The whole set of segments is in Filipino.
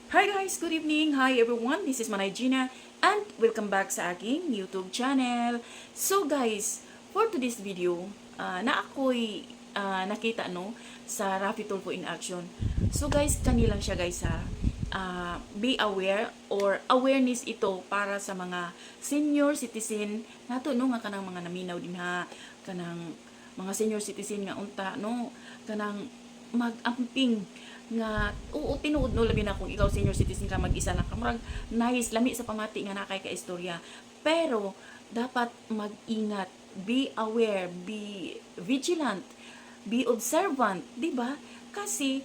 Hi guys, good evening. Hi everyone, this is Manay Gina and welcome back sa aking YouTube channel. So guys, for today's video, na ako'y nakita sa Raffy Tulfo in action. So guys, kanilang siya guys be aware or awareness ito para sa mga senior citizen nato nga kanang mga naminaw din kanang mga senior citizen nga unta kanang mag-amping nga tinuod labi na kung ikaw senior citizen ka mag-isa lang ka murag nice lami sa pamati nga nakay ka istorya, pero dapat mag-ingat, be aware, be vigilant, be observant, di ba? Kasi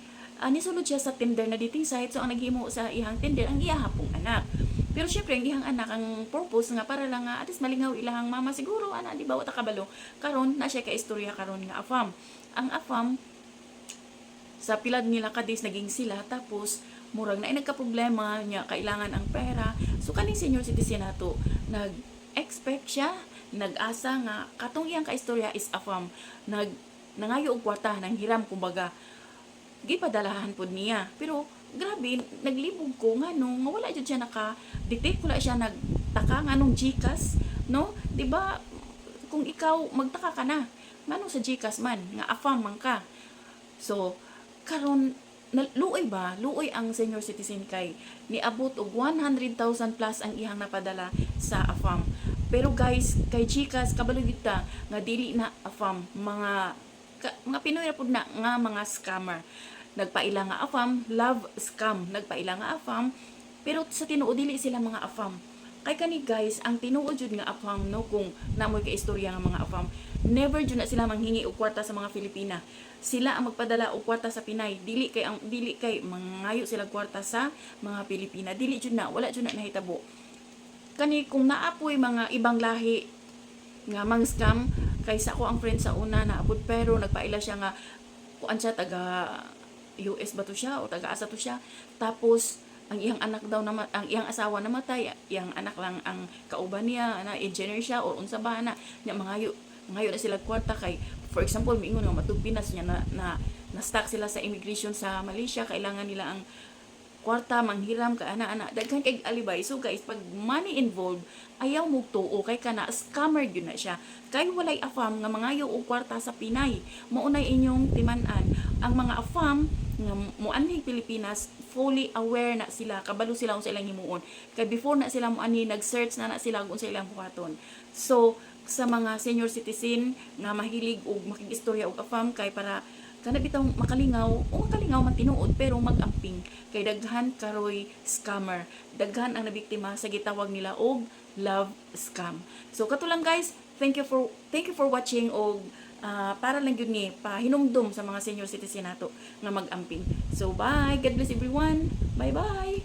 nisulod siya sa Tinder na dating site, so ang naghimo sa ihang Tinder ang iyahapong anak. Pero syempre ang ihang anak ang purpose nga para lang at least malingaw ilahang mama siguro ana di ba wata kabalo karon na siya ka istorya karon nga afam. Ang afam sa pilad nila kadis naging sila, tapos murag na nagka-problema niya kailangan ang pera, so kaning senior citizen nato nag-expect siya, nag-asa nga katong iyang kaistorya is afam, nangayo og kwarta nang hiram kumbaga gipadalahan pod niya, pero grabe naglibog ko nga nga wala jud siya naka-detect, wala siya nagtaka nga nung GCash di ba? Kung ikaw magtaka ka na nganong sa GCash man nga afam man ka, so karon luoy ang senior citizen kay niabot og 100,000 plus ang ihang napadala sa AFAM. Pero guys, kay GCash kabalo gid ta nga dili na AFAM, mga Pinoy na pud na nga mga scammer. Nagpaila nga AFAM, love scam, nagpaila nga AFAM, pero sa tinuod dili sila mga AFAM. Kay kani guys, ang tinuod jud nga AFAM kung namoy ka istorya nga mga AFAM, never jud na sila manghingi og kwarta sa mga Filipina. Sila ang magpadala og kwarta sa Pinay, dili kay mangayo sila kwarta sa mga Pilipina, dili jud na, wala jud na nahitabo. Kani kung naapoy mga ibang lahi nga mang scam, kaysa ko ang friend sa una naabot pero nagpaila siya nga kuan siya taga US ba to siya o taga asa to siya, tapos ang iyang anak daw ang iyang asawa namatay, iyang anak lang ang kauban niya, engineer siya or unsa ba na mangayo na sila kwarta kay for example miingon nga matugpinas niya na stuck sila sa immigration sa Malaysia, kailangan nila ang kwarta manghiram ka ana daghan kay alibay. So guys, pag money involved ayaw mo tuo kay kana scammer gyud na siya, kay walay afam nga mangayo og kwarta sa Pinay. Maunay inyong timan-an ang mga afam nga muanhig Pilipinas, fully aware na sila, kabalo sila kung sa ilang himuon, kay before na sila muanhi nag-search na sila kung sa ilang buhaton. So sa mga senior citizen nga mahilig og makig-istorya og afam, kay para kana bitaw makalingaw man tinuod pero mag-amping, kay daghan karoy scammer, daghan ang nabiktima sa gitawag nila og love scam. So kato lang guys, thank you for watching og para lang yun ni pahinumdum sa mga senior citizen nato nga mag-amping. So bye, God bless everyone, bye bye.